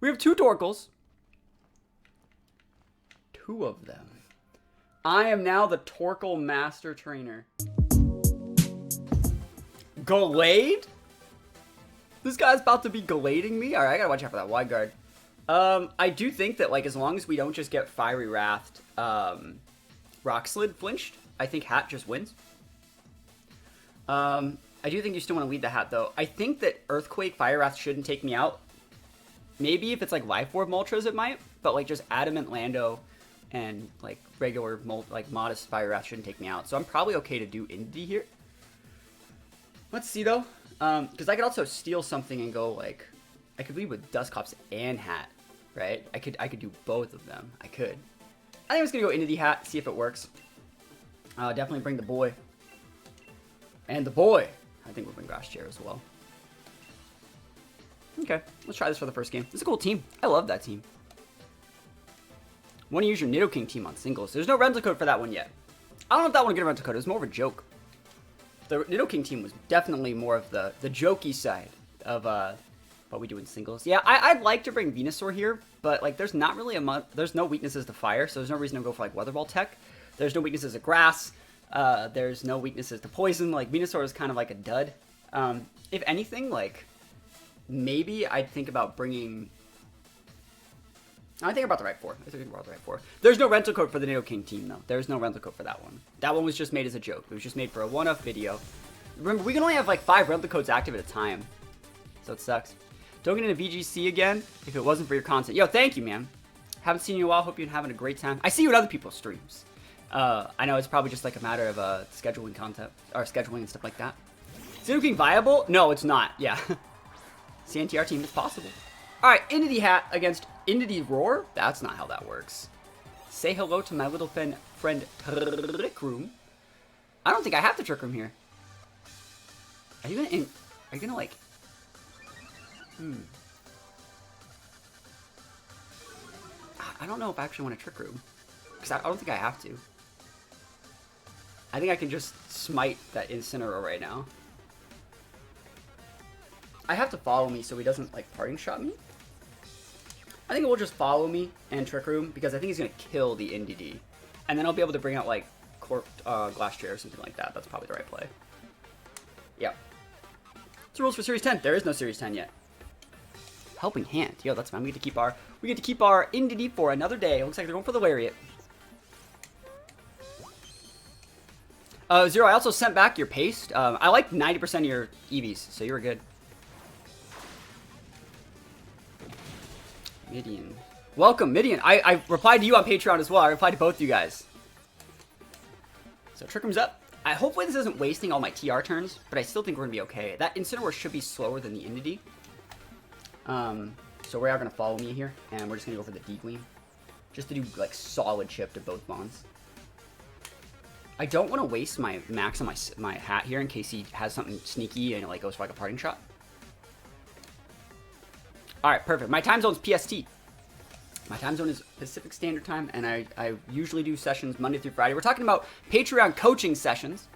We have 2 Torkoals. 2 of them. I am now the Torkoal Master Trainer. Gallade? This guy's about to be Gallading me? Alright, I gotta watch out for that wide guard. I do think that, like, as long as we don't just get Fiery Wrathed, Rock Slid flinched, I think Hat just wins. I do think you still want to lead the Hat, though. I think that Earthquake, Fire Wrath shouldn't take me out. Maybe if it's, like, Life Orb Moltres, it might. But, like, just Adamant Lando and, like, regular, modest Fire Wrath shouldn't take me out. So I'm probably okay to do Indie here. Let's see, though. Because I could also steal something and go, like... I could lead with Dusclops and Hat, right? I could do both of them. I could. I think I'm just going to go into the Hat, see if it works. Definitely bring the boy. And the boy. I think we'll bring Grass Chair as well. Okay, let's try this for the first game. It's a cool team. I love that team. Want to use your Nidoking team on singles. There's no rental code for that one yet. I don't know if that one will get a rental code. It was more of a joke. The Nidoking team was definitely more of the jokey side of what we do in singles. Yeah, I'd like to bring Venusaur here, but like there's not really there's no weaknesses to fire, so there's no reason to go for like Weather Ball tech. There's no weaknesses to grass. There's no weaknesses to poison. Like Venusaur is kind of like a dud. If anything, like maybe I'd think about bringing. I think about the right 4. There's no rental code for the Nidoking team though. There's no rental code for that one. That one was just made as a joke. It was just made for a one-off video. Remember, we can only have like 5 rental codes active at a time, so it sucks. Don't get into VGC again if it wasn't for your content. Yo, thank you, man. Haven't seen you in a while. Hope you're having a great time. I see you in other people's streams. I know it's probably just like a matter of scheduling content or scheduling and stuff like that. Is Nidoking viable? No, it's not. Yeah. CNTR team is possible. All right, Entity Hat against Entity Roar. That's not how that works. Say hello to my little friend Trick Room. I don't think I have to Trick Room here. Are you gonna like? I don't know if I actually want to Trick Room because I don't think I have to. I think I can just smite that Incineroar right now. I have to follow me so he doesn't like parting shot me. I think it will just follow me and Trick Room because I think he's going to kill the NDD. And then I'll be able to bring out like Glass Chair or something like that. That's probably the right play. Yeah. What's the rules for Series 10? There is no Series 10 yet. Helping Hand. Yo, that's fine. We get to keep our NDD for another day. It looks like they're going for the Lariat. Zero, I also sent back your paste. I like 90% of your EVs, so you were good. Midian. Welcome, Midian. I replied to you on Patreon as well. I replied to both you guys. So Trick Room's up. Hopefully this isn't wasting all my TR turns, but I still think we're going to be okay. That Incineroar should be slower than the Indity. So we are going to follow me here, and we're just going to go for the D-Gleam. Just to do, like, solid chip to both bonds. I don't want to waste my max on my Hat here in case he has something sneaky and it, like, goes for, like, a parting shot. Alright, perfect. My time zone is PST. My time zone is Pacific Standard Time, and I usually do sessions Monday through Friday. We're talking about Patreon coaching sessions.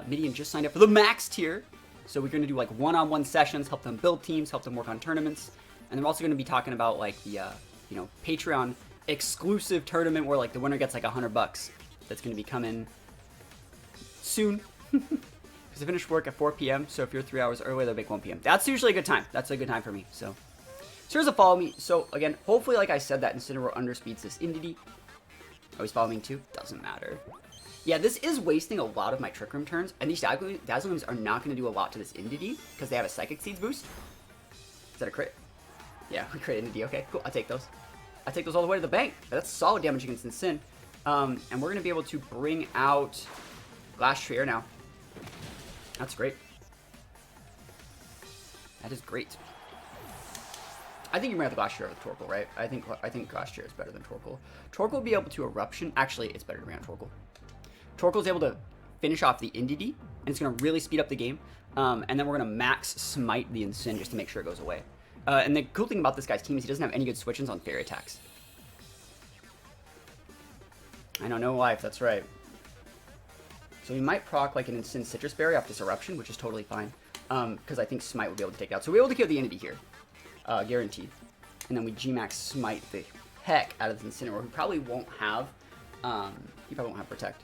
Midian just signed up for the max tier. So we're going to do like one-on-one sessions, help them build teams, help them work on tournaments. And we're also going to be talking about like the, you know, Patreon exclusive tournament where like the winner gets like $100. That's going to be coming soon. Because I finish work at 4 p.m. So if you're 3 hours early, they'll make 1 p.m. That's usually a good time. That's a good time for me. So here's a follow me. So again, hopefully, like I said, that Incineroar underspeeds this Indity. Oh, he's following me too? Doesn't matter. Yeah, this is wasting a lot of my Trick Room turns, and these Dazzlings are not going to do a lot to this Indity, because they have a Psychic Seeds boost. Is that a crit? Yeah, we crit Indity. Okay, cool. I'll take those. I take those all the way to the bank. That's solid damage against Incin. And we're going to be able to bring out Glass Chair now. That's great. That is great. I think you might have the Glass Chair with Torkoal, right? I think Glass Chair is better than Torkoal. Torkoal will be able to Eruption. Actually, it's better to bring out Torkoal. Torkoal is able to finish off the Indity, and it's going to really speed up the game. And then we're going to max Smite the Incin just to make sure it goes away. And the cool thing about this guy's team is he doesn't have any good switch-ins on fairy attacks. I know, no life, that's right. So we might proc like an Incin Citrus Berry off this Eruption, which is totally fine. Because I think Smite will be able to take it out. So we'll be able to kill the Indity here. Guaranteed. And then we Gmax Smite the heck out of this Incineroar, who probably won't have, Protect.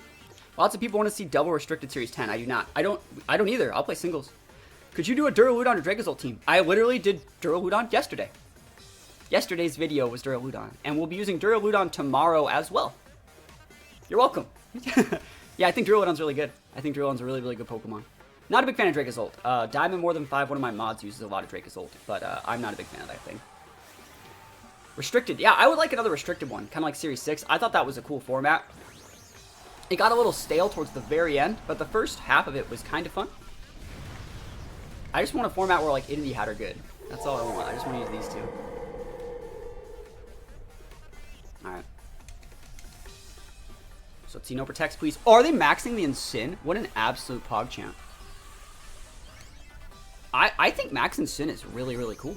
Lots of people want to see double restricted Series 10. I do not. I don't either. I'll play singles. Could you do a Duraludon or Dracozolt team? I literally did Duraludon yesterday. Yesterday's video was Duraludon, and we'll be using Duraludon tomorrow as well. You're welcome. Yeah, I think Duraludon's really good. I think Duraludon's a really, really good Pokemon. Not a big fan of Dracozolt. Diamond More Than 5, one of my mods uses a lot of Dracozolt, but I'm not a big fan of that thing. Restricted. Yeah, I would like another restricted one, kind of like Series 6. I thought that was a cool format. It got a little stale towards the very end, but the first half of it was kind of fun. I just want a format where, like, Indy Hat are good. That's all I want. I just want to use these two. Alright. So let's see, no protects, please. Oh, are they maxing the Incin? What an absolute PogChamp. I think Max Incin is really, really cool.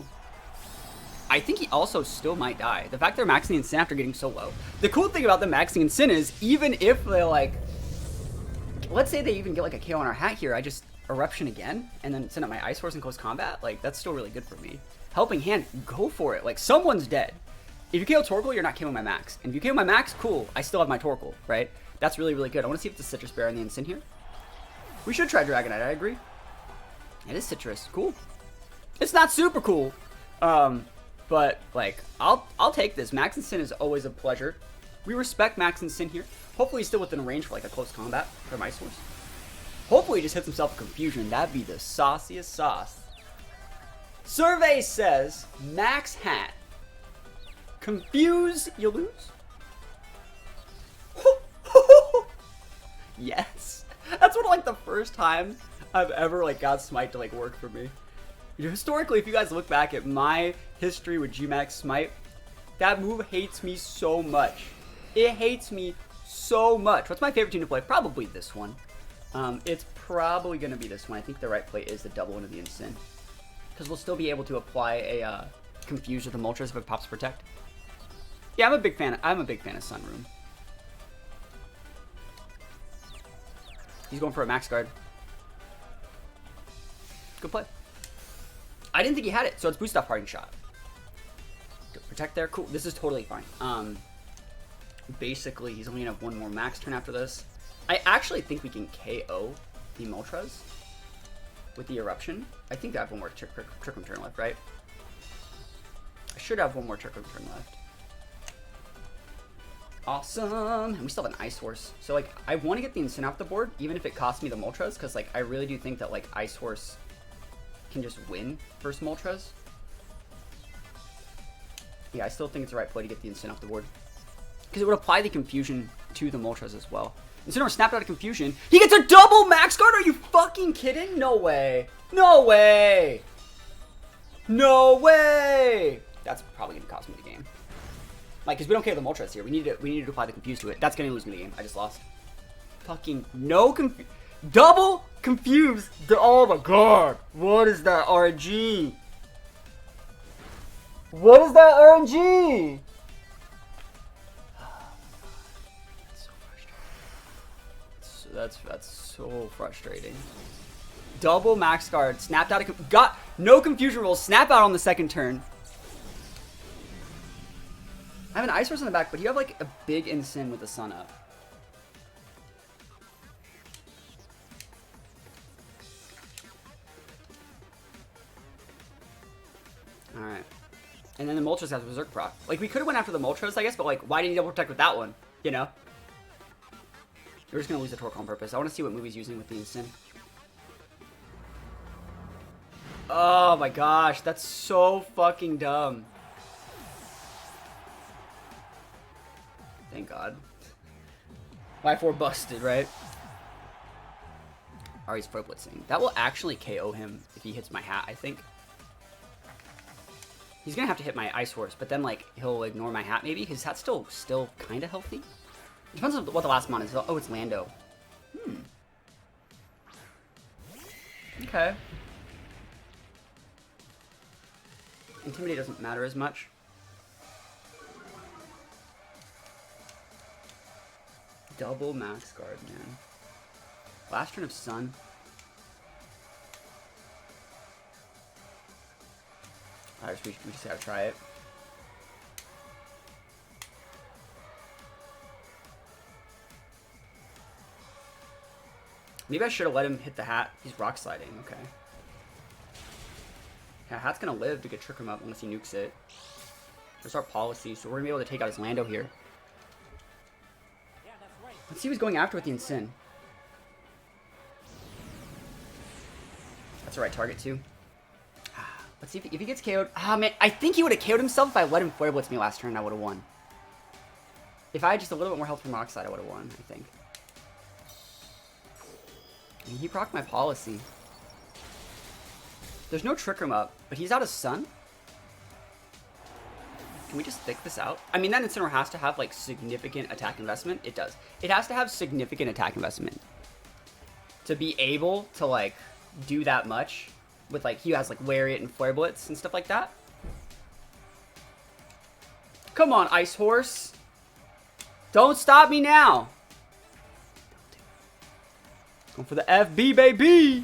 I think he also still might die. The fact they're maxing the Incin after getting so low. The cool thing about the maxing Incin is, even if they, like... Let's say they even get, like, a KO on our hat here, I just Eruption again, and then send out my Ice Force in close combat. Like, that's still really good for me. Helping Hand, go for it. Like, someone's dead. If you KO Torkoal, you're not KOing my Max. And if you KO my Max, cool. I still have my Torkoal, right? That's really, really good. I want to see if it's a Citrus Bear in the Incin here. We should try Dragonite, I agree. It is Citrus. Cool. It's not super cool. But, like, I'll take this. Max Incin is always a pleasure. We respect Max Incin here. Hopefully he's still within range for, like, a close combat for my Source. Hopefully he just hits himself with Confusion. That'd be the sauciest sauce. Survey says, Max Hat. Confuse, you lose? Yes. That's one of, like, the first time I've ever, like, got Smite to, like, work for me. Historically, if you guys look back at my history with Gmax Smite, that move hates me so much. It hates me so much. What's my favorite team to play? Probably this one. It's probably going to be this one. I think the right play is the double into the Incin. Because we'll still be able to apply a Confuse with the Moltres if it pops Protect. Yeah, I'm a big fan of Sunroom. He's going for a Max Guard. Good play. I didn't think he had it, so it's Boost Off Parting Shot. Good Protect there. Cool. This is totally fine. Basically, he's only going to have one more Max turn after this. I actually think we can KO the Moltres with the Eruption. I think I have one more Trick Room turn left, right? I should have one more Trick Room turn left. Awesome. And we still have an Ice Horse. So, like, I want to get the Incin off the board, even if it costs me the Moltres, because, like, I really do think that, like, Ice Horse can just win versus Moltres. Yeah, I still think it's the right play to get the Incin off the board. Because it would apply the Confusion to the Moltres as well. Incineroar snapped out of Confusion. He gets a double Max Guard? Are you fucking kidding? No way. No way. No way. That's probably going to cost me the game. Like, because we don't care the Moltres here. We need to apply the Confuse to it. That's going to lose me the game. I just lost. Fucking no Confuse. Double Confuse. Oh my god. What is that RNG? What is that RNG? That's so frustrating. Double Max Guard. Snapped out of... Got no Confusion Rules. Snap out on the second turn. I have an Ice Horse in the back, but you have, like, a big Incin with the sun up. Alright. And then the Moltres has Berserk proc. Like, we could have went after the Moltres, I guess, but, like, why didn't you double protect with that one? You know? We're just going to lose the Torkoal on purpose. I want to see what move he's using with the Incin. Oh my gosh, that's so fucking dumb. Thank God. Y4 busted, right? Or he's Pro Blitzing. That will actually KO him if he hits my hat, I think. He's going to have to hit my Ice Horse, but then, like, he'll ignore my hat maybe. His hat's still kind of healthy. Depends on what the last mon is. Oh, it's Lando. Okay. Intimidate doesn't matter as much. Double Max Guard, man. Last turn of Sun. We just gotta try it. Maybe I should have let him hit the hat. He's rock sliding. Okay. Yeah, hat's gonna live to get Trick Room up unless he nukes it. There's our policy, so we're gonna be able to take out his Lando here. Let's see who's going after with the Incin. That's the right target too. Let's see if he gets KO'd. Ah, man, I think he would have KO'd himself if I let him Flare Blitz me last turn. I would have won. If I had just a little bit more health from Rock Slide, I would have won, I think. And he procced my policy. There's no Trick Room up, but he's out of Sun. Can we just thick this out? I mean, that Incineroar has to have, like, significant attack investment. It does. It has to have significant attack investment to be able to, like, do that much with, like, he has, like, Lariat and Flare Blitz and stuff like that. Come on, Ice Horse. Don't stop me now. Going for the FB, baby.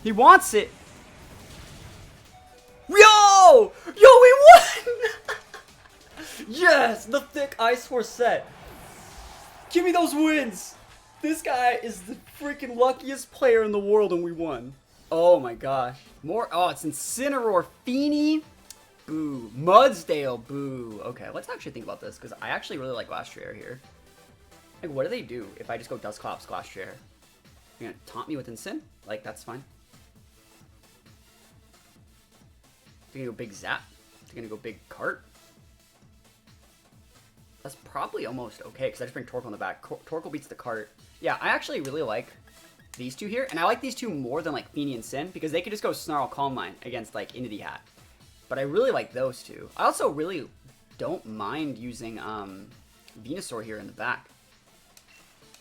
He wants it. Yo! Yo, we won! Yes, the thick Ice Horse set. Give me those wins. This guy is the freaking luckiest player in the world and we won. Oh my gosh. More. Oh, it's Incineroar, Feeny. Boo. Mudsdale, boo. Okay, let's actually think about this because I actually really like Glastrier here. Like, what do they do if I just go Dusclops, Glastrier? You're gonna taunt me with Incin? Like, that's fine. They're gonna go big Zap. They're gonna go big Cart. That's probably almost okay, because I just bring Torkoal in the back. Torkoal beats the Cart. Yeah, I actually really like these two here, and I like these two more than, like, Feeny and Sin, because they could just go Snarl Calm Mind against, like, Into the Hat. But I really like those two. I also really don't mind using Venusaur here in the back.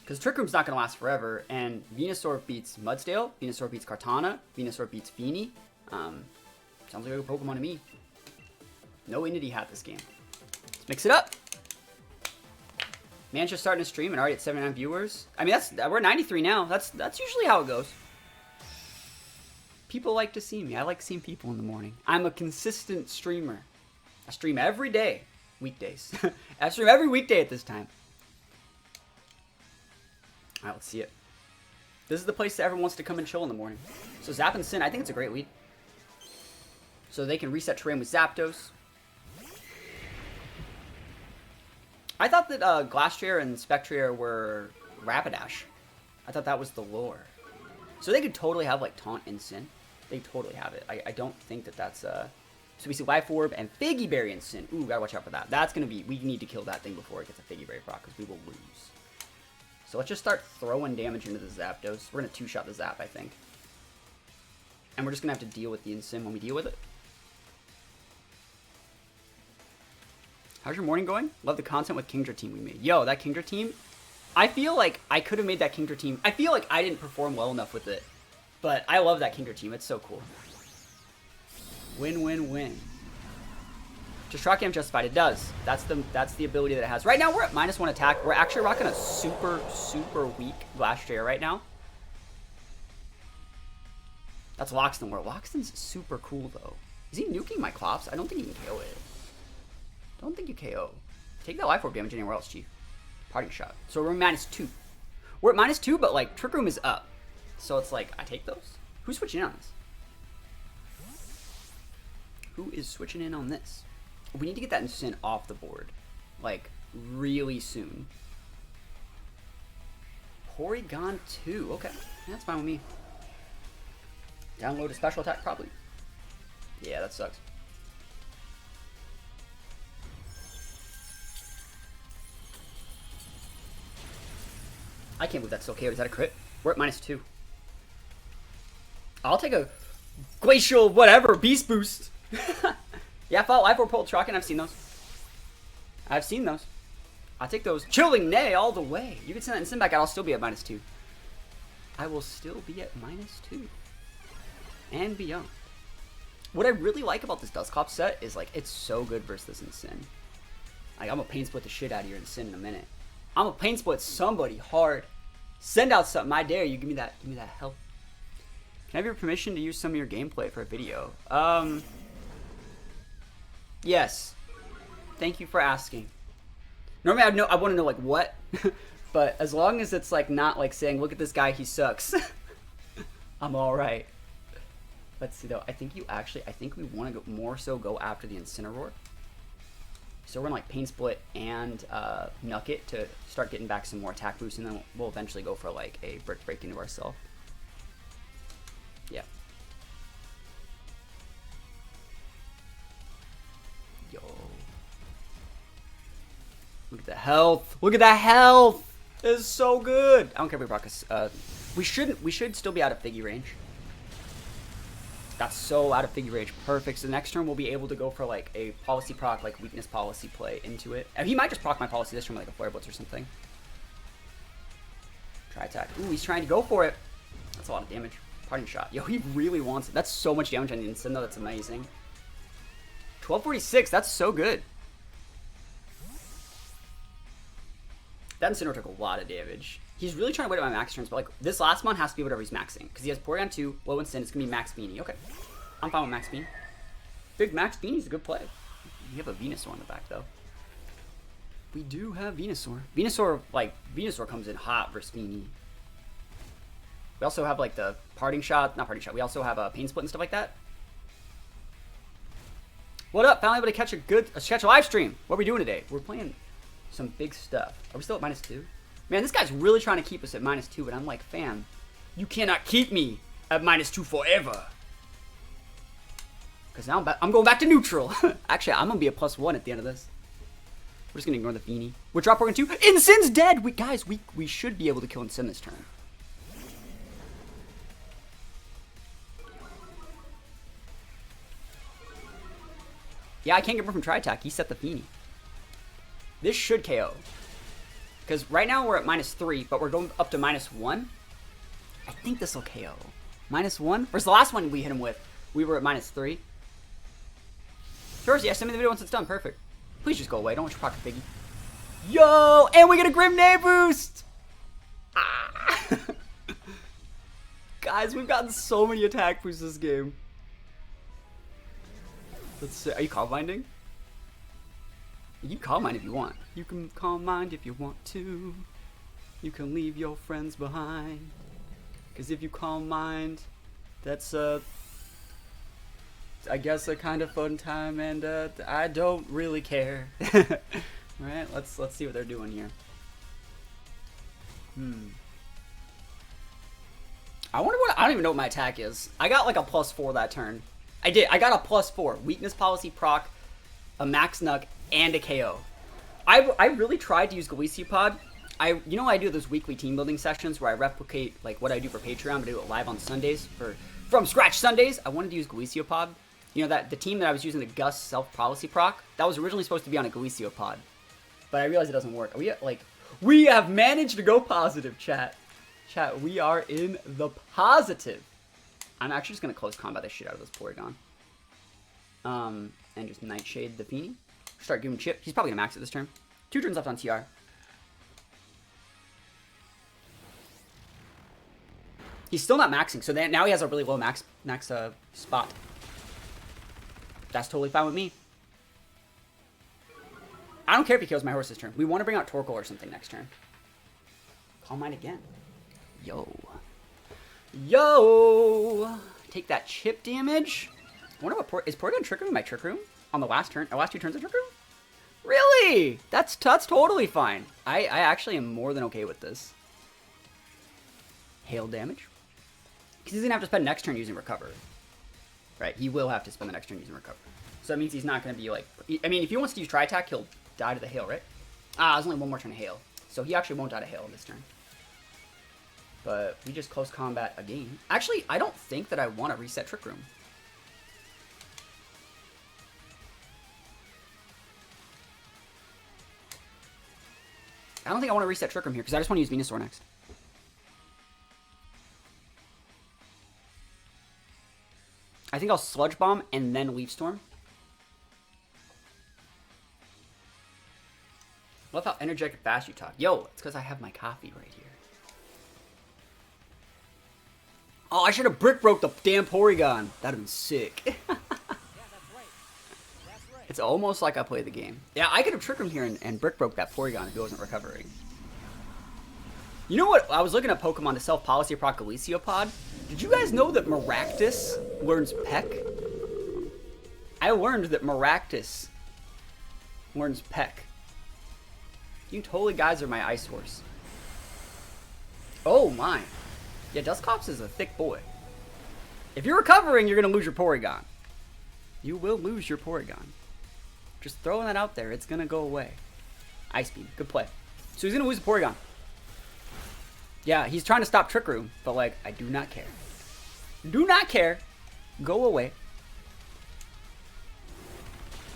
Because Trick Room's not going to last forever, and Venusaur beats Mudsdale, Venusaur beats Kartana, Venusaur beats Feeny. Sounds like a Pokemon to me. No Into Hat this game. Let's mix it up. Man's just starting to stream and already at 79 viewers. I mean, we're 93 now. That's usually how it goes. People like to see me. I like seeing people in the morning. I'm a consistent streamer. I stream every day. Weekdays. I stream every weekday at this time. Alright, let's see it. This is the place that everyone wants to come and chill in the morning. So Zap and Sin, I think it's a great lead. So they can reset terrain with Zapdos. I thought that Glastrier and Spectrier were Rapidash. I thought that was the lore. So they could totally have, like, Taunt and Sin. They totally have it. I don't think that that's... So we see Life Orb and Figgy Berry and Sin. Ooh, gotta watch out for that. That's gonna be... We need to kill that thing before it gets a Figgy Berry proc, because we will lose. So let's just start throwing damage into the Zapdos. We're gonna two-shot the Zap, I think. And we're just gonna have to deal with the Incin when we deal with it. How's your morning going? Love the content with Kingdra team we made. Yo, that Kingdra team, I feel like I could have made that Kingdra team. I feel like I didn't perform well enough with it. But I love that Kingdra team. It's so cool. Win, win, win. Just rock him justified. It does. That's the ability that it has. Right now, we're at -1 attack. We're actually rocking a super, super weak Glastrier right now. That's Loxton World. Loxton's super cool, though. Is he nuking my Clops? I don't think he can KO it. Don't think you KO. Take that Life Orb damage anywhere else, Chief. Parting Shot. So we're -2. We're at -2, but, like, Trick Room is up. So it's like, I take those? Who's switching in on this? Who is switching in on this? We need to get that Incin off the board. Like, really soon. Porygon 2. Okay. That's fine with me. Download a special attack, probably. Yeah, that sucks. I can't believe that's still KO. Is that a crit? We're at -2. I'll take a glacial whatever beast boost. Yeah, I fought Life Orb Pulse Trocking. I've seen those. I've seen those. I'll take those. Chilling Nay all the way. You can send that and send back out. I'll still be at -2. I will still be at -2. And beyond. What I really like about this Dusclops set is, like, it's so good versus this Incin. Like, I'm gonna pain split the shit out of your Incin in a minute. I'm gonna pain split somebody hard. Send out something. I dare you. Give me that help. Can I have your permission to use some of your gameplay for a video? Yes. Thank you for asking. Normally I want to know, like, what, but as long as it's, like, not like saying, look at this guy, he sucks. I'm all right. Let's see though. I think we want to go more so go after the Incineroar. So we're gonna like Pain Split and Nuck It to start getting back some more attack boost, and then we'll eventually go for like a Brick Break into ourselves. Yeah. Yo. Look at the health. Look at that health. It's so good. I don't care if we proc us. We should still be out of Figgy range. That's so out of Figgy range. Perfect. So the next turn we'll be able to go for like a policy proc, like weakness policy play into it. And he might just proc my policy this turn with like a Flare Blitz or something. Try attack. Ooh, he's trying to go for it. That's a lot of damage. Parting shot. Yo, he really wants it. That's so much damage on the Incin though. That's amazing. 1246. That's so good. That Incineroar took a lot of damage. He's really trying to wait at my max turns, but like this last one has to be whatever he's maxing. Because he has Porygon 2, low Incin, it's going to be Max Beanie. Okay. I'm fine with Max Beanie. Big Max Beanie's a good play. We have a Venusaur in the back though. We do have Venusaur. Venusaur comes in hot versus Beanie. We also have like the Parting Shot, not Parting Shot, we also have a Pain Split and stuff like that. What up? Finally able to catch a live stream. What are we doing today? We're playing some big stuff. Are we still at -2? Man, this guy's really trying to keep us at -2, but I'm like, fam, you cannot keep me at -2 forever. Because now I'm going back to neutral. Actually, I'm going to be a +1 at the end of this. We're just going to ignore the Beanie. We're drop Porygon 2. Incin's dead! Guys, we should be able to kill Incin this turn. Yeah, I can't get him from Tri-Attack. He set the Beanie. This should KO. Because right now we're at -3, but we're going up to -1. I think this will KO. -1? Whereas the last one we hit him with, we were at -3. Sure, yeah, send me the video once it's done. Perfect. Please just go away. Don't want your pocket piggy. Yo! And we get a Grim Nay boost! Ah. Guys, we've gotten so many attack boosts this game. Let's see. Are you Calm Minding? You can Calm Mind if you want. You can Calm Mind if you want to. You can leave your friends behind. Because if you Calm Mind, that's I guess a kind of fun time, and I don't really care. Right? Let's see what they're doing here. I wonder what I don't even know what my attack is. I got like a +4 that turn. I got a +4. Weakness policy proc, a max nuck, and a KO. I really tried to use Golisopod. You know I do those weekly team building sessions where I replicate like what I do for Patreon, but I do it live on Sundays for From Scratch Sundays. I wanted to use Golisopod. You know that the team that I was using, the Gus self policy proc, that was originally supposed to be on a Golisopod, but I realized it doesn't work. We have managed to go positive, chat. Chat, we are in the positive. I'm actually just gonna close combat the shit out of this Porygon. And just Nightshade the Feeny. Start giving chip. He's probably gonna max it this turn. 2 turns left on TR. He's still not maxing, so now he has a really low max spot. That's totally fine with me. I don't care if he kills my horse this turn. We want to bring out Torkoal or something next turn. Calm Mind again. Yo. Yo! Take that chip damage. I wonder what is Porygon Trick Room my Trick Room on the last turn? Last 2 turns of Trick Room? Really? That's totally fine. I actually am more than okay with this. Hail damage. Because he's going to have to spend next turn using Recover. Right, he will have to spend the next turn using Recover. So that means he's not going to be like... I mean, if he wants to use Tri-Attack, he'll die to the Hail, right? There's only one more turn of Hail. So he actually won't die to Hail this turn. But we just close combat again. Actually, I don't think that I want to reset Trick Room. I don't think I want to reset Trick Room here, because I just want to use Venusaur next. I think I'll Sludge Bomb and then Leaf Storm. Love how energetic fast you talk. Yo, it's because I have my coffee right here. Oh, I should have Brick Broke the damn Porygon. That'd have been sick. Yeah, that's right. It's almost like I played the game. Yeah, I could have Trick Room here and Brick Broke that Porygon if it wasn't recovering. You know what? I was looking at Pokemon to self-policy proc Pod. Did you guys know that Maractus learns Peck? I learned that Maractus learns Peck. You totally guys are my ice horse. Oh my. Yeah, Dusclops is a thick boy. If you're recovering, you're going to lose your Porygon. You will lose your Porygon. Just throwing that out there. It's going to go away. Ice Beam. Good play. So he's going to lose the Porygon. Yeah, he's trying to stop Trick Room, but like, I do not care. Do not care. Go away.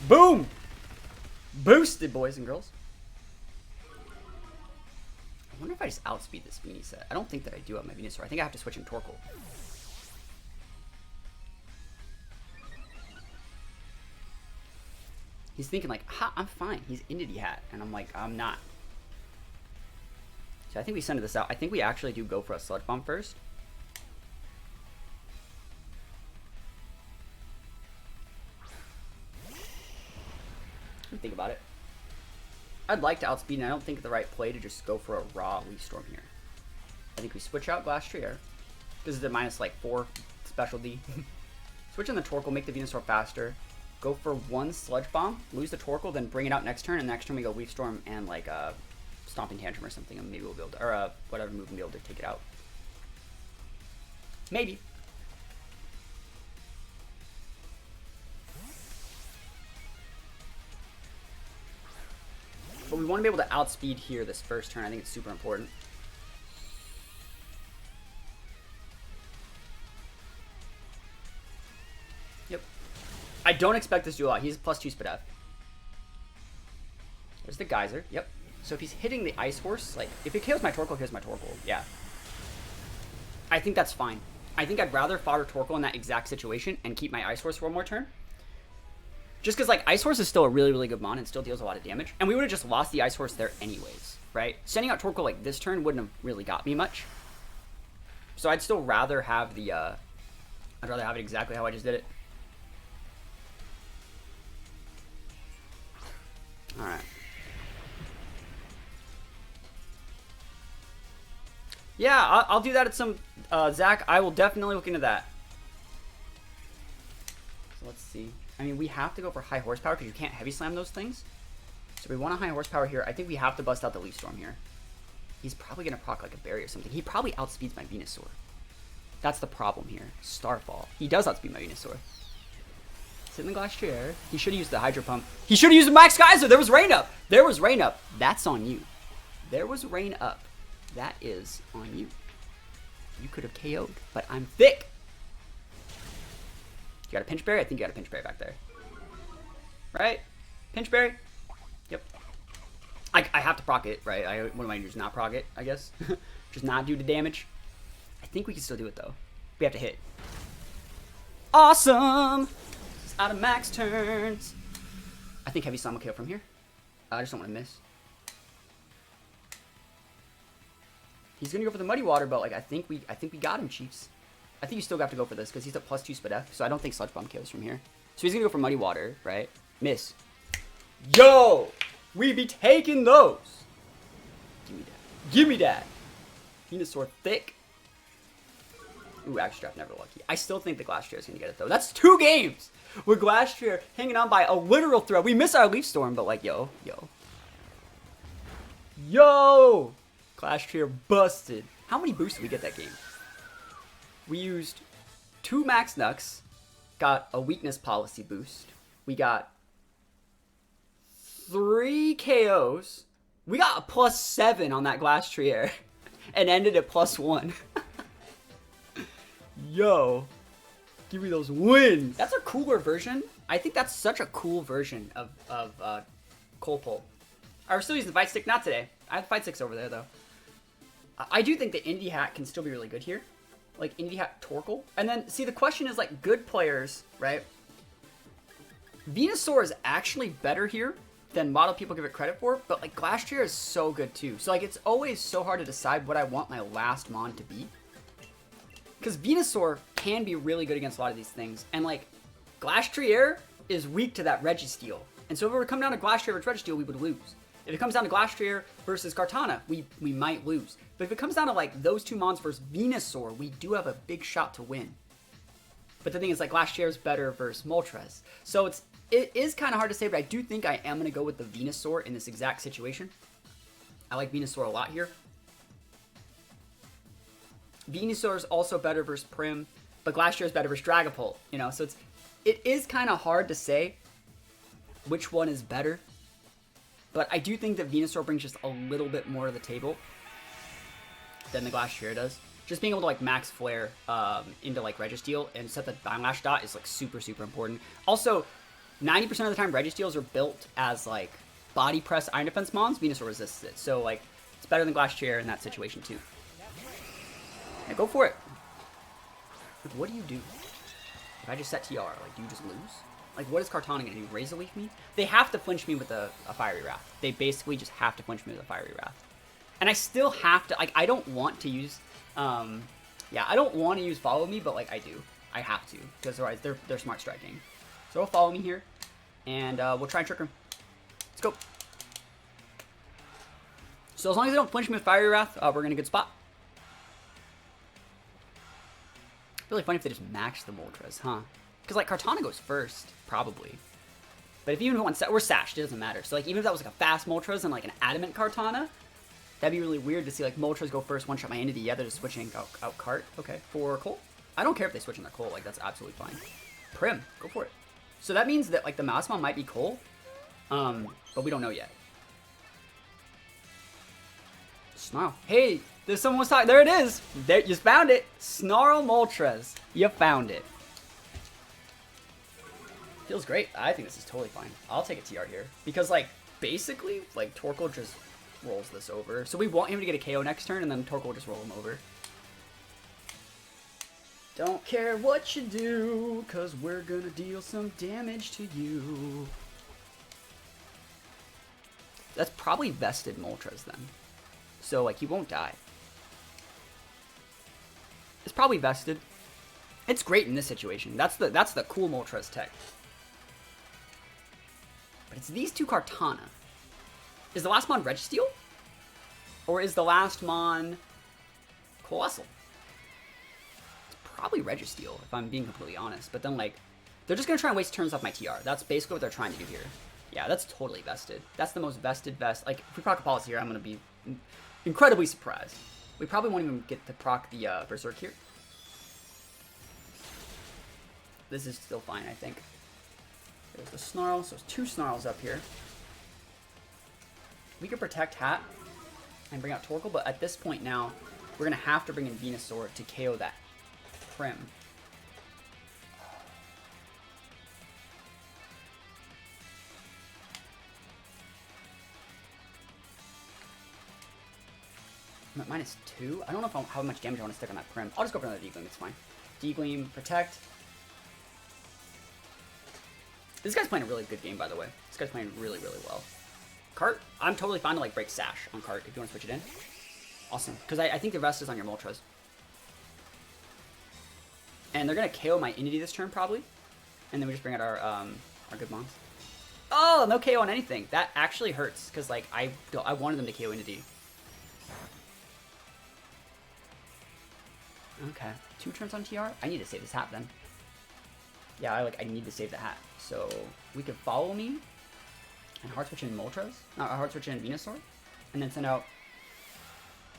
Boom! Boosted, boys and girls. I wonder if I just outspeed this Beanie set. I don't think that I do have my Venusaur. I think I have to switch in Torkoal. He's thinking like, ha, I'm fine. He's Entity Hat. And I'm like, I'm not. So I think we send this out. I think we actually do go for a Sludge Bomb first. Think about it. I'd like to outspeed, and I don't think the right play to just go for a raw Leaf Storm here. I think we switch out Glass Trier. This is the minus like 4 specialty. Switch in the Torkoal, make the Venusaur faster. Go for 1 Sludge Bomb, lose the Torkoal, then bring it out next turn, and next turn we go Leaf Storm and like a Stomping Tantrum or something, and maybe we'll be able to, or whatever move and be able to take it out. Maybe. But we want to be able to outspeed here this first turn. I think it's super important. Yep. I don't expect this to do a lot. He's +2 Speed F. There's the Geyser. Yep. So if he's hitting the Ice Horse, like, if it kills my Torkoal, kills my Torkoal. Yeah. I think that's fine. I think I'd rather fodder Torkoal in that exact situation and keep my Ice Horse for one more turn. Just because, like, Ice Horse is still a really, really good mon and still deals a lot of damage. And we would have just lost the Ice Horse there anyways, right? Sending out Torkoal, like, this turn wouldn't have really got me much. So I'd still rather have the, I'd rather have it exactly how I just did it. Alright. Yeah, I'll do that at some, Zach, I will definitely look into that. So let's see. I mean, we have to go for high horsepower because you can't heavy slam those things. So we want a high horsepower here. I think we have to bust out the Leaf Storm here. He's probably going to proc like a berry or something. He probably outspeeds my Venusaur. That's the problem here. Starfall. He does outspeed my Venusaur. Sit in the Glass Chair. He should have used the Hydro Pump. He should have used the Max Geyser. There was Rain Up. There was Rain Up. That's on you. There was Rain Up. That is on you. You could have KO'd, but I'm thick. You got a Pinch Berry? I think you got a Pinch Berry back there. Right? Pinch Berry? Yep. I have to proc it, right? What am I doing? Just not proc it, I guess. Just not do the damage. I think we can still do it, though. We have to hit. Awesome! This is out of max turns. I think Heavy Slam will KO from here. I just don't want to miss. He's going to go for the Muddy Water, but like I think we got him, Chiefs. I think you still have to go for this because he's at +2 Speed F, so I don't think Sludge Bomb kills from here. So he's going to go for Muddy Water, right? Miss. Yo! We be taking those! Give me that. Give me that! Venusaur thick. Ooh, Axe Trap, never lucky. I still think the Glass Chair is going to get it, though. That's 2 games with Glass Chair hanging on by a literal thread. We miss our Leaf Storm, but like, yo. Yo! Glass Chair busted. How many boosts did we get that game? We used 2 Max Nux, got a Weakness Policy boost. We got 3 KOs. We got a +7 on that Glass Trier and ended at +1. Yo, give me those wins. That's a cooler version. I think that's such a cool version of Colpole. We're still using the Fight Stick, not today. I have Fight Sticks over there though. I do think the Indie Hat can still be really good here. Like Indie Hat Torkoal. And then, see, the question is like good players, right? Venusaur is actually better here than a lot of people give it credit for, but like Glass Chair is so good too. So like it's always so hard to decide what I want my last mon to be. Because Venusaur can be really good against a lot of these things. And like Glass Trier is weak to that Registeel. And so if it were to come down to Glass Trier versus Registeel, we would lose. If it comes down to Glastrier versus Kartana, we might lose. But if it comes down to like those two mons versus Venusaur, we do have a big shot to win. But the thing is, like, Glastrier is better versus Moltres. So it is kind of hard to say, but I do think I am going to go with the Venusaur in this exact situation. I like Venusaur a lot here. Venusaur is also better versus Prim, but Glastrier is better versus Dragapult, you know? So it is kind of hard to say which one is better. But I do think that Venusaur brings just a little bit more to the table than the Glastrier does. Just being able to like max flare into like Registeel and set the Bindlash dot is like super, super important. Also, 90% of the time Registeels are built as like body press iron defense mons. Venusaur resists it. So like it's better than Glastrier in that situation too. Yeah, go for it. Like, what do you do? If I just set TR, like do you just lose? Like what is Kartana gonna do? Razor Leaf me? They have to flinch me with a Fiery Wrath. They basically just have to flinch me with a Fiery Wrath. And I still have to, like, I don't want to use yeah, I don't want to use Follow Me, but like I do. I have to, because otherwise they're smart striking. So they'll Follow Me here, and we'll try and trick him. Let's go. So as long as they don't flinch me with Fiery Wrath, we're in a good spot. Really funny if they just max the Moltres, huh? Because like Kartana goes first, probably. But if even one set, we're sashed, it doesn't matter. So like even if that was like a fast Moltres and like an adamant Kartana, that'd be really weird to see like Moltres go first, one shot my entity. Yeah, they're just switching out Cart. Okay, for Cole. I don't care if they switch in their Cole, like that's absolutely fine. Prim, go for it. So that means that like the Mousmon might be Cole, but we don't know yet. Snarl. Hey, there's someone was talking. There it is. There, you found it. Snarl Moltres. You found it. Feels great. I think this is totally fine. I'll take a TR here because like basically like Torkoal just rolls this over. So we want him to get a KO next turn, and then Torkoal will just roll him over. Don't care what you do, because we're going to deal some damage to you. That's probably vested Moltres then. So, like, he won't die. It's probably vested. It's great in this situation. That's the cool Moltres tech. But it's these two Kartana. Is the last mon Registeel? Or is the last mon Colossal? It's probably Registeel, if I'm being completely honest. But then, like, they're just going to try and waste turns off my TR. That's basically what they're trying to do here. Yeah, that's totally vested. That's the most vested vest. Like, if we proc a policy here, I'm going to be incredibly surprised. We probably won't even get to proc the Berserk here. This is still fine, I think. There's the Snarl, so there's two Snarls up here. We could protect Hat and bring out Torkoal, but at this point now, we're going to have to bring in Venusaur to KO that Prim. I'm at -2. I don't know how much damage I want to stick on that Prim. I'll just go for another D-Gleam, it's fine. D-Gleam, protect. This guy's playing a really good game, by the way. This guy's playing really, really well. Cart, I'm totally fine to like break Sash on Cart if you want to switch it in. Awesome, because I think the rest is on your Moltres. And they're going to KO my Entity this turn, probably. And then we just bring out our good mons. Oh, no KO on anything. That actually hurts, because like I wanted them to KO Entity. Okay, 2 turns on TR? I need to save this Hat then. Yeah, I need to save the Hat. So we could Follow Me and hard switch in Moltres, not hard switch in Venusaur, and then send out.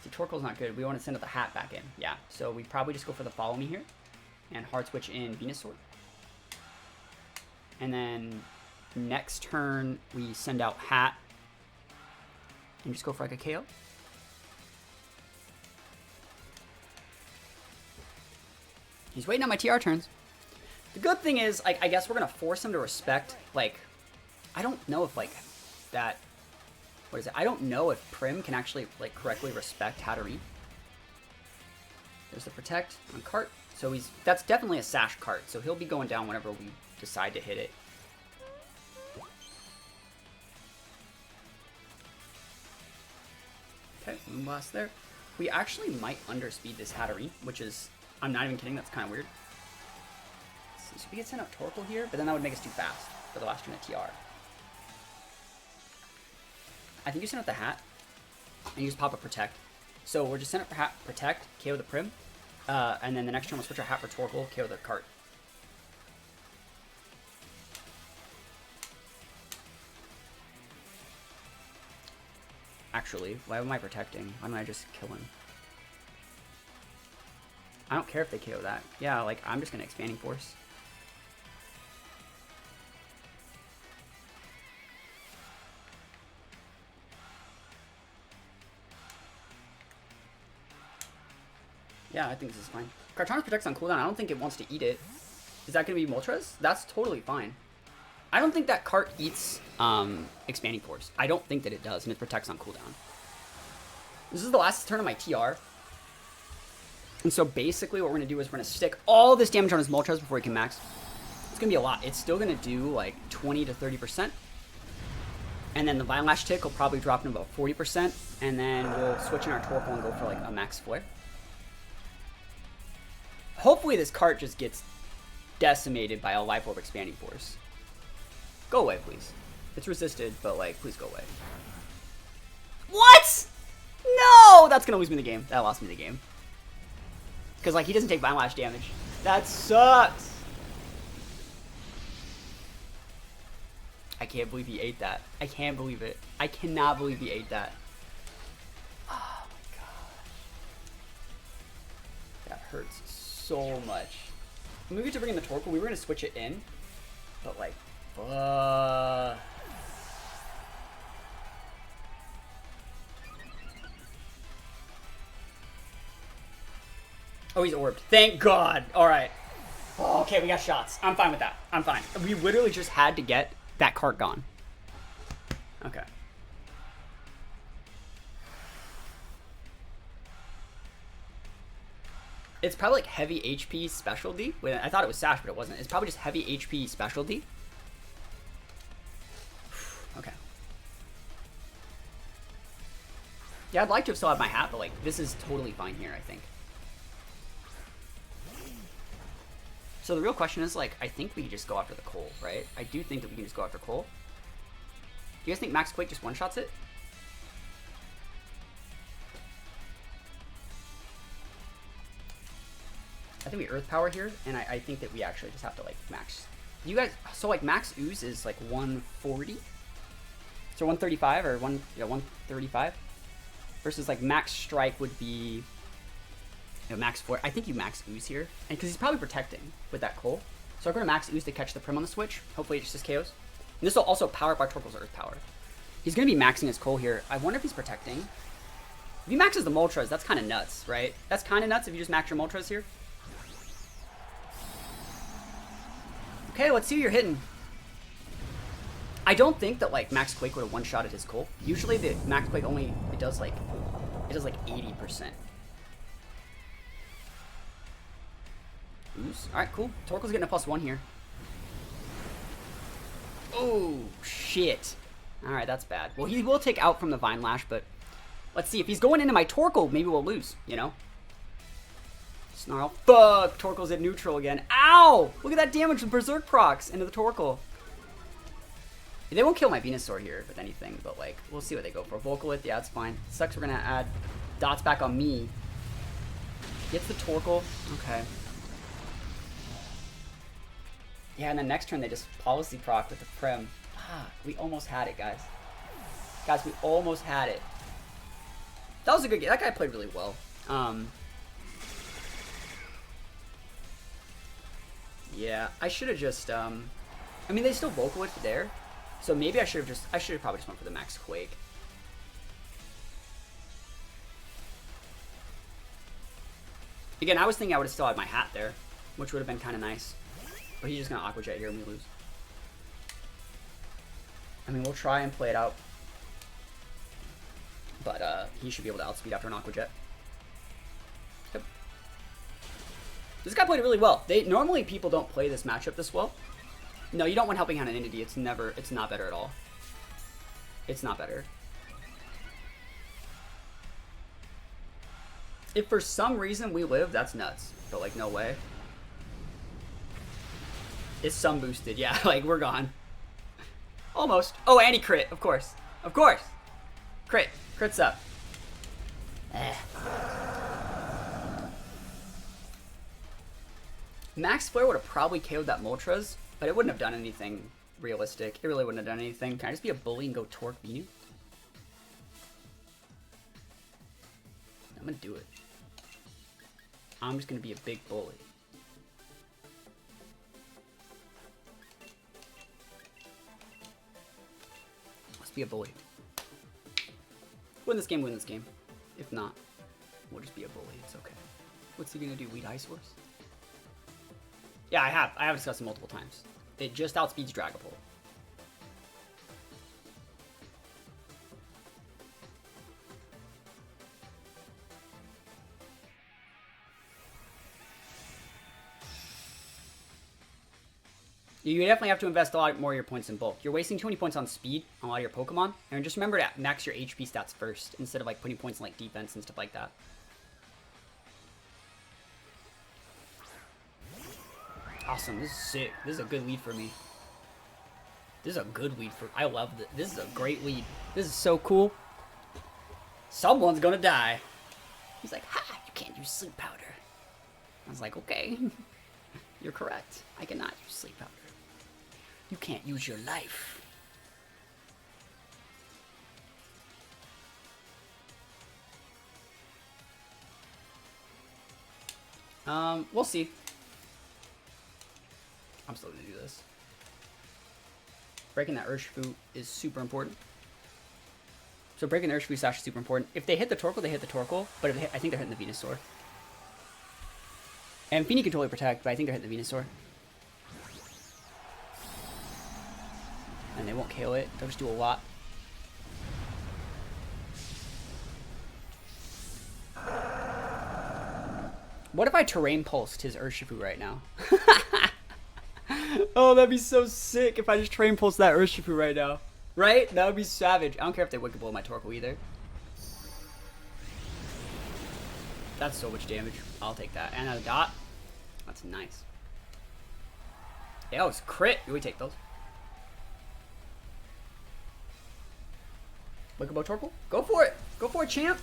See, Torkoal's not good. We want to send out the Hat back in. Yeah, so we probably just go for the Follow Me here and hard switch in Venusaur. And then next turn we send out Hat and just go for like a KO. He's waiting on my TR turns. The good thing is, like, I guess we're gonna force him to respect, like, I don't know if, like, that, what is it? I don't know if Prim can actually, like, correctly respect Hatterene. There's the protect on Cart. So that's definitely a Sash Cart. So he'll be going down whenever we decide to hit it. Okay, Moonblast there. We actually might underspeed this Hatterene, which is, I'm not even kidding, that's kind of weird. So we could send out Torkoal here, but then that would make us too fast for the last turn of TR. I think you send out the hat, and you just pop a protect. So we're just send out hat, protect, KO the Prim, and then the next turn we'll switch our hat for Torkoal, KO the cart. Actually, why am I protecting? Why don't I just kill him? I don't care if they KO that. Yeah, like, I'm just gonna Expanding Force. Yeah, I think this is fine. Kartana's protects on cooldown. I don't think it wants to eat it. Is that gonna be moltres? That's totally fine. I don't think that cart eats Expanding Force. I don't think that it does, and it protects on cooldown. This is the last turn of my TR. And so basically what we're going to do is we're going to stick all this damage on his moltres before he can max. It's going to be a lot. It's still going to do like 20 to 30%. And then the Vine Lash tick will probably drop in about 40%. And then we'll switch in our Torkoal and go for like a max flare. Hopefully this cart just gets decimated by a Life Orb Expanding Force. Go away, please. It's resisted, but like, please go away. What? No! That's gonna lose me the game. That lost me the game. Because like, he doesn't take Vine Lash damage. That sucks! I can't believe he ate that. I can't believe it. I cannot believe he ate that. Oh my god. That hurts so much. When we get to bring in the Torkoal, we were gonna switch it in. But like, oh, he's orbed. Thank God. All right. Oh, okay, we got shots. I'm fine with that. I'm fine. We literally just had to get that cart gone. Okay. It's probably like heavy HP specialty. Wait, I thought it was Sash, but it wasn't. It's probably just heavy HP specialty. Okay. Yeah, I'd like to have still had my hat, but like, this is totally fine here, I think. So the real question is, like, I think we can just go after the Cole, right? I do think that we can just go after Cole. Do you guys think Max Quake just one-shots it? I think we Earth Power here, and I think that we actually just have to, like, max. You guys, so, like, Max Ooze is, like, 140? So 135, or 135? Versus, like, Max Strike would be... You know, max 4. I think you max Ooze here. And because he's probably protecting with that Cole. So I'm going to max Ooze to catch the Prim on the switch. Hopefully it just KOs. And this will also power up our Torkoal's Earth Power. He's going to be maxing his Cole here. I wonder if he's protecting. If he maxes the Moltres, that's kind of nuts, right? That's kind of nuts if you just max your Moltres here. Okay, let's see who you're hitting. I don't think that, like, Max Quake would have one-shotted his Cole. Usually the Max Quake only, it does like 80%. Ooze. Alright, cool. Torkoal's getting a +1 here. Oh, shit. Alright, that's bad. Well, he will take out from the Vine Lash, but let's see. If he's going into my Torkoal, maybe we'll lose, you know? Snarl. Fuck! Torkoal's at neutral again. Ow! Look at that damage with Berserk procs into the Torkoal. They won't kill my Venusaur here with anything, but, like, we'll see what they go for. Vocalith, yeah, it's fine. Sucks we're gonna add dots back on me. Gets the Torkoal. Okay. Yeah, and then next turn they just policy proc with the Prim. Ah, we almost had it, guys. Guys, we almost had it. That was a good game. That guy played really well. Yeah, I should have just, I mean, they still Vocaloid there. So maybe I should have probably just went for the Max Quake. Again, I was thinking I would have still had my hat there, which would have been kind of nice. But he's just going to Aqua Jet here and we lose. I mean, we'll try and play it out. But he should be able to outspeed after an Aqua Jet. Yep. This guy played it really well. Normally people don't play this matchup this well. No, you don't want Helping Hand an Entity. It's not better at all. It's not better. If for some reason we live, that's nuts. But like, no way. It's sun boosted, yeah, like we're gone. Almost. Oh, anti-crit, of course. Of course. Crit. Crit's up. Max Flare would have probably KO'd that Moltres, but it wouldn't have done anything realistic. It really wouldn't have done anything. Can I just be a bully and go Torque Venu? I'm gonna do it. I'm just gonna be a big bully. Let's be a bully. Win this game, win this game. If not, we'll just be a bully. It's okay. What's he gonna do? Weed Ice Horse? Yeah, I have discussed it multiple times. It just outspeeds Dragapult. You definitely have to invest a lot more of your points in bulk. You're wasting too many points on speed on a lot of your Pokemon. And just remember to max your HP stats first instead of like putting points in like defense and stuff like that. Awesome, this is sick. This is a good lead for me. This is a good lead for... I love this. This is a great lead. This is so cool. Someone's gonna die. He's like, ha, you can't use sleep powder. I was like, okay. You're correct. I cannot use sleep powder. You can't use your life. We'll see. I'm still gonna do this. Breaking that Urshifu is super important. So breaking the Urshifu is actually super important. If they hit the Torkoal, they hit the Torkoal. But if they hit, I think they're hitting the Venusaur. And Feeny can totally protect, but I think they're hitting the Venusaur. And they won't KO it. They'll just do a lot. What if I Terrain Pulsed his Urshifu right now? Oh, that'd be so sick if I just Terrain Pulsed that Urshifu right now. Right? That would be savage. I don't care if they Wicked Blow my Torkoal either. That's so much damage. I'll take that. And a dot. That's nice. Yeah, it was crit. We take those. Wicked Blow Torkoal. Go for it. Go for it, champ.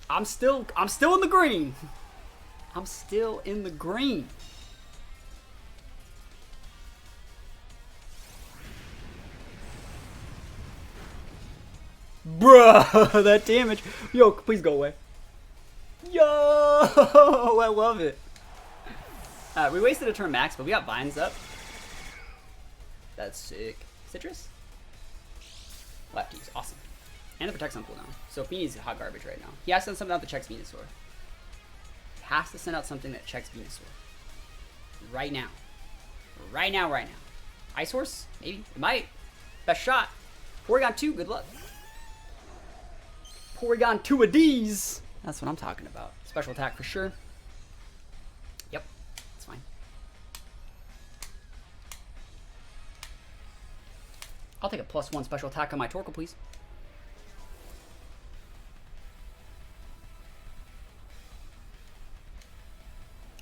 I'm still in the green. I'm still in the green. Bruh, that damage. Yo, please go away. Yo, I love it. We wasted a turn max, but we got vines up. That's sick. Citrus? Lefties, awesome. And the Protect's on cooldown. So Feeney's hot garbage right now. He has to send something out that checks Venusaur. He has to send out something that checks Venusaur. Right now. Right now, right now. Ice Horse? Maybe. It might. Best shot. Porygon 2, good luck. Porygon 2 of D's. That's what I'm talking about. Special attack for sure. Yep. It's fine. I'll take a +1 special attack on my Torkoal, please.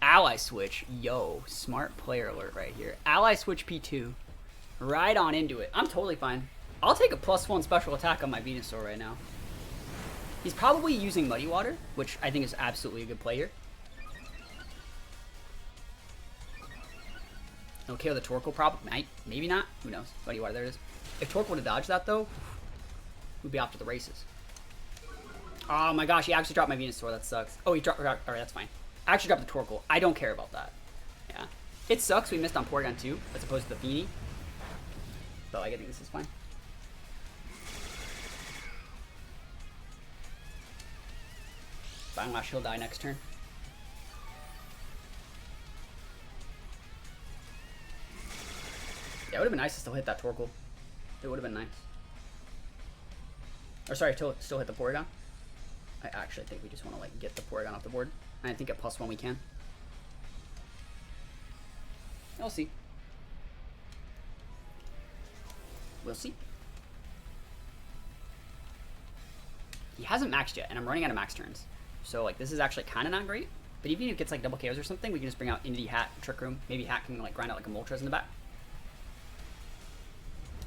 Ally switch. Yo, smart player alert right here. Ally switch P2. Right on into it. I'm totally fine. I'll take a +1 special attack on my Venusaur right now. He's probably using Muddy Water, which I think is absolutely a good play here. Okay, with the Torkoal probably. Maybe not. Who knows? Muddy Water, there it is. If Torkoal would have dodged that, though, we'd be off to the races. Oh my gosh, he actually dropped my Venusaur. That sucks. Oh, he dropped... Alright, that's fine. I actually dropped the Torkoal. I don't care about that. Yeah. It sucks we missed on Porygon 2, as opposed to the Feeny. But like, I think this is fine. Fine, watch, he'll die next turn. Yeah, it would have been nice to still hit that Torkoal. It would have been nice. Or sorry, still hit the Porygon. I actually think we just want to like get the Porygon off the board. And I think at +1 we can. We'll see. We'll see. He hasn't maxed yet, and I'm running out of max turns. So like this is actually kind of not great. But even if it gets like double KOs or something, we can just bring out Indy, Hat, Trick Room. Maybe Hat can like grind out like a Moltres in the back.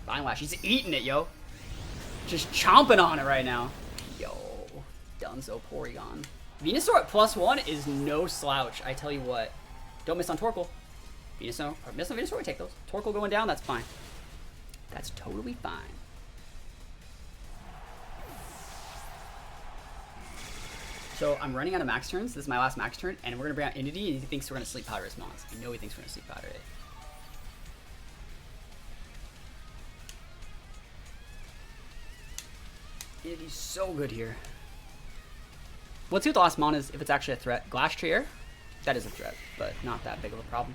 Vine Lash. He's eating it, yo. Just chomping on it right now. Yo. Dunzo Porygon. Venusaur at +1 is no slouch. I tell you what. Don't miss on Torkoal. Venusaur. Or miss on Venusaur, we take those. Torkoal going down, that's fine. That's totally fine. So I'm running out of max turns. This is my last max turn, and we're gonna bring out Entity, and he thinks we're gonna sleep powder his mons. I know he thinks we're gonna sleep powder it. Entity's so good here. Let's see what the last mon is, if it's actually a threat. Glass Chair, that is a threat, but not that big of a problem.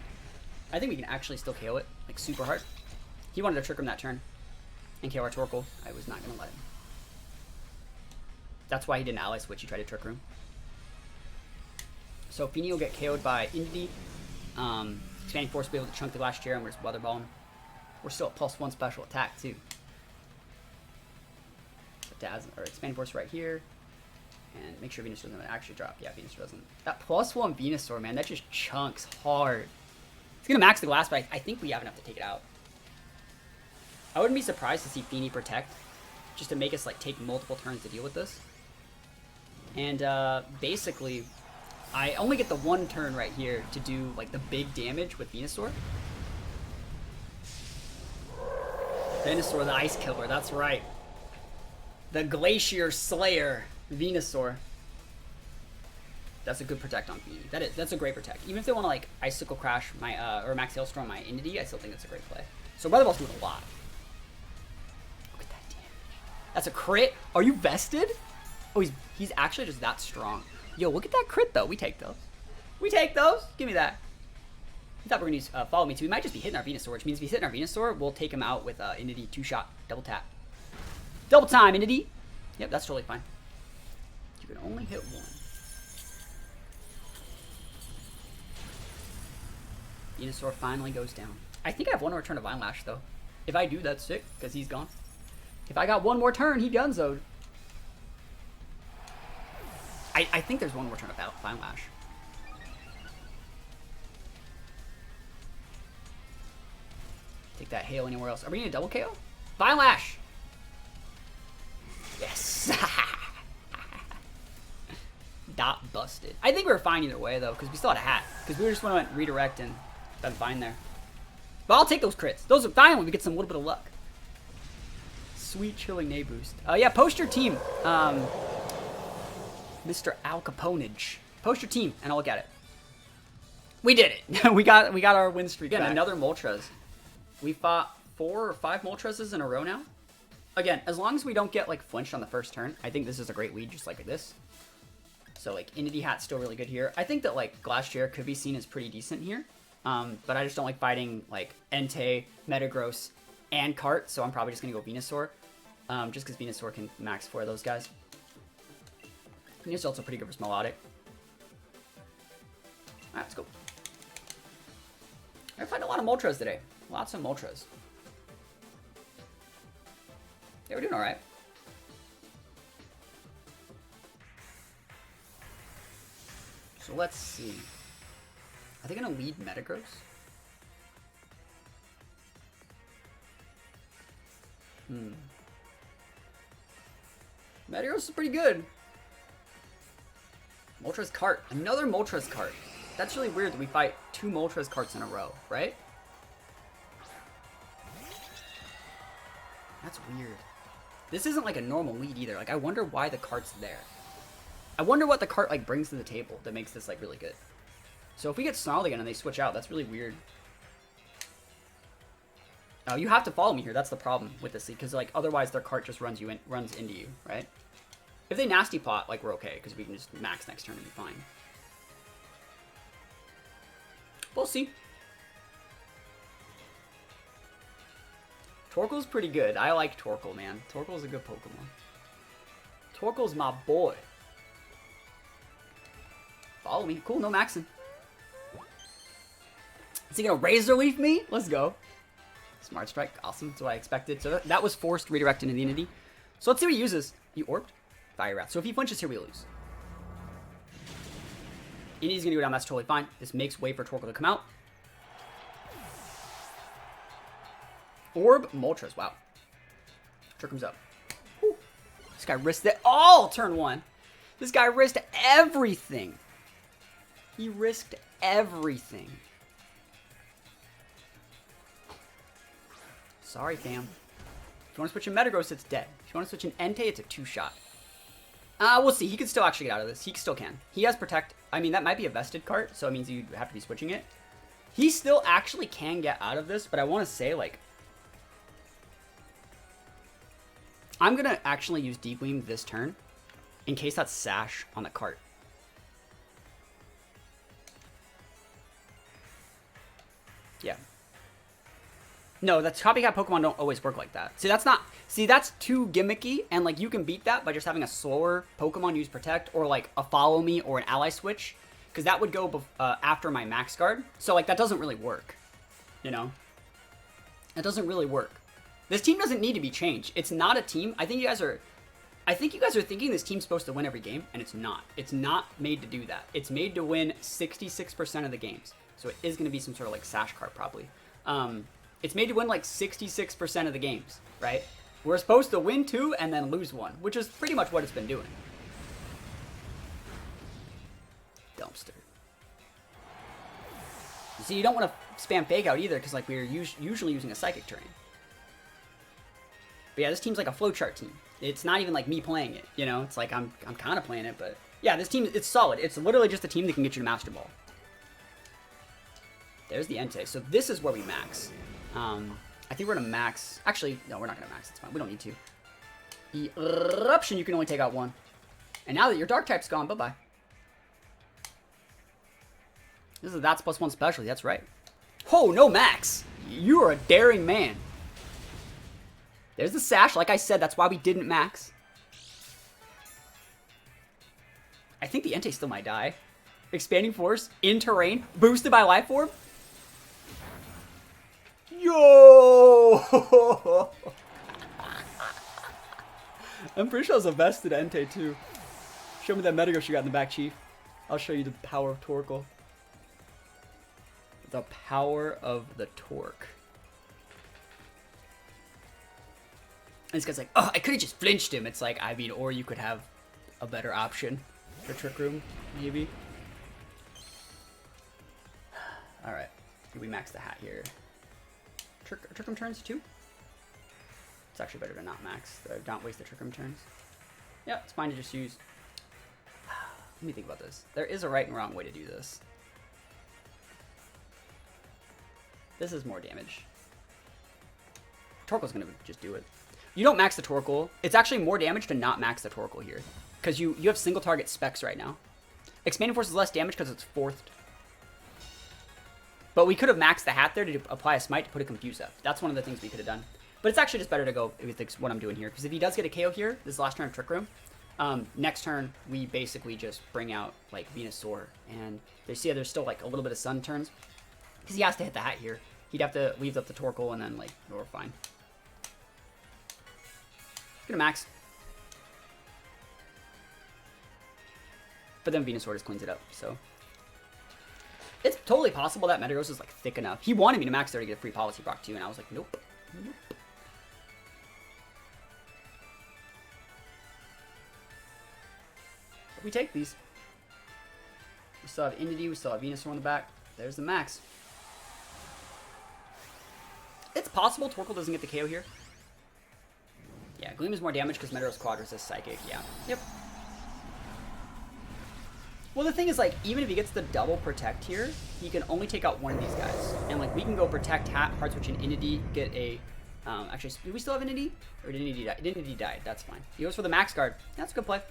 I think we can actually still KO it, like super hard. He wanted to trick him that turn and KO our Torkoal. I was not gonna let him. That's why he didn't ally switch, he tried to trick room. So Feeny will get KO'd by Entity. Expanding Force will be able to chunk the Glass Chair and we're just Weather Ball him. We're still at +1 special attack too. Or Expanding Force right here. And make sure Venusaur doesn't actually drop. Yeah, Venusaur doesn't. That +1 Venusaur, man, that just chunks hard. It's gonna max the glass, but I think we have enough to take it out. I wouldn't be surprised to see Feeny protect, just to make us like take multiple turns to deal with this. And basically, I only get the one turn right here to do like the big damage with Venusaur. Venusaur, the Ice Killer, that's right. The Glacier Slayer, Venusaur. That's a good protect on Feeny. That's a great protect. Even if they want to like Icicle Crash my or Max Hailstorm my Entity, I still think that's a great play. So Weather Ball's doing a lot. Look at that damage. That's a crit. Are you vested? Oh, he's actually just that strong. Yo, look at that crit though. We take those. We take those. Give me that. I thought we were gonna use Follow Me too. We might just be hitting our Venusaur, which means if he's hitting our Venusaur, we'll take him out with Entity 2-shot double tap. Double time, Entity. Yep, that's totally fine. You can only hit one. Venusaur finally goes down. I think I have one more turn of Vine Lash though. If I do, that's sick, because he's gone. If I got one more turn, he Gunzo'd. I think there's one more turn of Vine Lash. Take that hail anywhere else. Are we gonna double KO? Vine Lash! Yes! Dot busted. I think we were fine either way though, because we still had a hat. Because we just went redirect and done fine there. But I'll take those crits. Those are fine when we get some little bit of luck. Sweet chilling nay boost. Yeah, post your team. Mr. Al Caponage. Post your team and I'll look at it. We did it. we got our win streak. Again, another Moltres. We fought 4 or 5 Moltreses in a row now. Again, as long as we don't get like flinched on the first turn, I think this is a great lead just like this. So like Entity Hat's still really good here. I think that like Glass Chair could be seen as pretty decent here. But I just don't like fighting like Entei, Metagross, and Cart, so I'm probably just gonna go Venusaur. Just because Venusaur can max 4 of those guys. Venusaur's also pretty good for Melodic. Alright, let's go. I find a lot of Moltres today. Lots of Moltres. Yeah, we're doing alright. So let's see. Are they gonna lead Metagross? Metagross is pretty good. Moltres Cart. Another Moltres Cart. That's really weird that we fight 2 Moltres Carts in a row, right? That's weird. This isn't like a normal lead either. Like, I wonder why the cart's there. I wonder what the cart like brings to the table that makes this like really good. So if we get Snarled again and they switch out, that's really weird. Oh, you have to follow me here. That's the problem with this lead, because like otherwise their cart just runs into you, right? If they nasty plot, like we're okay, because we can just max next turn and be fine. We'll see. Torkoal's pretty good. I like Torkoal, man. Torkoal's a good Pokemon. Torkoal's my boy. Follow me. Cool, no maxing. Is he gonna Razor Leaf me? Let's go. Smart Strike. Awesome. That's what I expected. So that was forced redirect into the Entity. So let's see what he uses. He orbed. Fire Wrath. So if he flinches here, we lose. Entity's gonna go down. That's totally fine. This makes way for Torkoal to come out. Orb, moltres. Wow. Trick Room's up. Whew. This guy risked it all turn 1. This guy risked everything. He risked everything. Sorry, fam. If you want to switch a Metagross, it's dead. If you want to switch an Entei, it's a 2-shot. We'll see. He can still actually get out of this. He still can. He has Protect. I mean, that might be a vested card, so it means you have to be switching it. He still actually can get out of this, but I want to say, like, I'm going to actually use Deep Gleam this turn in case that's Sash on the cart. Yeah. No, that's copycat Pokemon don't always work like that. See, that's not... See, that's too gimmicky, and, like, you can beat that by just having a slower Pokemon use Protect, or, like, a Follow Me or an Ally Switch, because that would go after my Max Guard. So, like, that doesn't really work, you know? It doesn't really work. This team doesn't need to be changed. It's not a team. I think you guys are thinking this team's supposed to win every game, and it's not. It's not made to do that. It's made to win 66% of the games. So it is going to be some sort of, like, Sash card, probably. It's made to win, like, 66% of the games, right? We're supposed to win 2 and then lose 1, which is pretty much what it's been doing. Dumpster. See, you don't want to spam Fake Out either, because, like, we're usually using a Psychic Terrain. But yeah, this team's like a flowchart team. It's not even like me playing it, you know? It's like I'm kind of playing it, but yeah, this team, it's solid. It's literally just a team that can get you to Master Ball. There's the Entei. So this is where we max. I think we're going to max. Actually, no, we're not going to max. It's fine. We don't need to. Eruption, you can only take out 1. And now that your Dark type's gone, bye-bye. This is a THATSAplusONE specialty. That's right. Oh, no max. You are a daring man. There's the Sash. Like I said, that's why we didn't max. I think the Entei still might die. Expanding Force in terrain, boosted by Life Orb. Yo! I'm pretty sure it was a vested Entei too. Show me that Metagross you got in the back, Chief. I'll show you the power of Torkoal. The power of the Torque. And this guy's like, oh, I could have just flinched him. It's like, I mean, or you could have a better option for Trick Room, maybe. Alright, we max the hat here. Trick Room turns 2? It's actually better to not max, not waste the Trick Room turns. Yeah, it's fine to just use. Let me think about this. There is a right and wrong way to do this. This is more damage. Torkoal's gonna just do it. You don't max the Torkoal. It's actually more damage to not max the Torkoal here. Because you have single target specs right now. Expanding Force is less damage because it's 4th. But we could have maxed the hat there to apply a Smite to put a Confuse up. That's one of the things we could have done. But it's actually just better to go with what I'm doing here. Because if he does get a KO here, this is the last turn of Trick Room. Next turn, we basically just bring out, like, Venusaur. And there's still, like, a little bit of Sun turns. Because he has to hit the hat here. He'd have to leave up the Torkoal and then, like, we're fine. Gonna max. But then Venusaur just cleans it up, so. It's totally possible that Metagross is, like, thick enough. He wanted me to max there to get a free Policy Rock, too, and I was like, nope. Nope. But we take these. We still have Indeedee, we still have Venusaur on the back. There's the max. It's possible Torkoal doesn't get the KO here. Yeah, Gleam is more damage because Metagross Quad resists Psychic. Yeah. Yep. Well, the thing is, like, even if he gets the double Protect here, he can only take out one of these guys. And, like, we can go Protect, Hat, Hard Switch, and Indeedee, get a... actually, do we still have Indeedee? Or did Indeedee die? Indeedee died. That's fine. He goes for the Max Guard. That's a good play.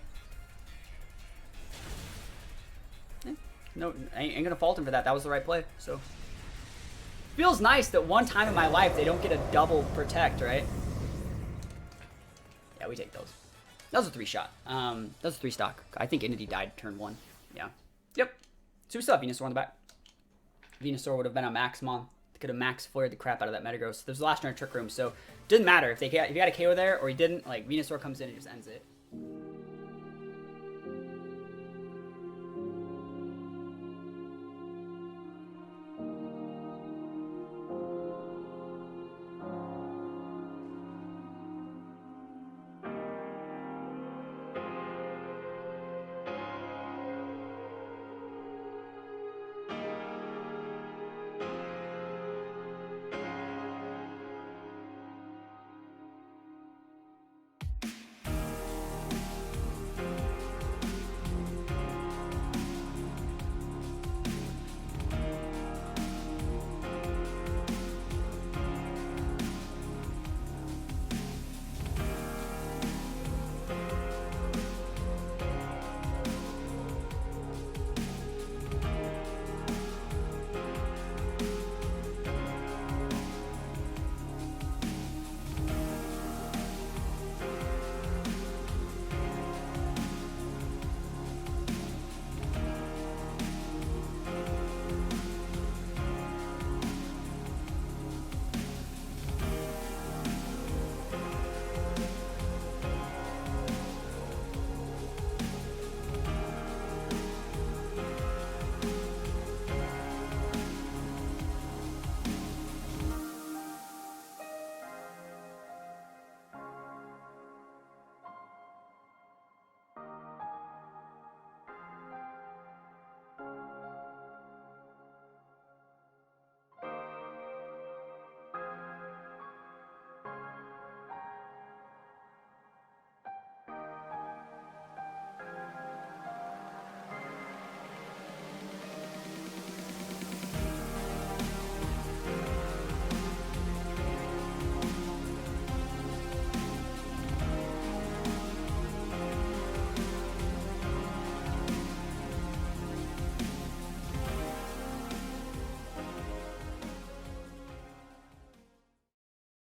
Yeah. No, I ain't gonna fault him for that. That was the right play, so... Feels nice that one time in my life they don't get a double Protect, right? Yeah, we take those. That was a 3-shot. That was a 3-stock. I think Indeedee died turn 1. Yeah. Yep. So we still have Venusaur on the back. Venusaur would have been a Maximon. Could have max flared the crap out of that Metagross. There's the last turn of Trick Room, so it doesn't matter if he got a KO there or he didn't. Like, Venusaur comes in and just ends it.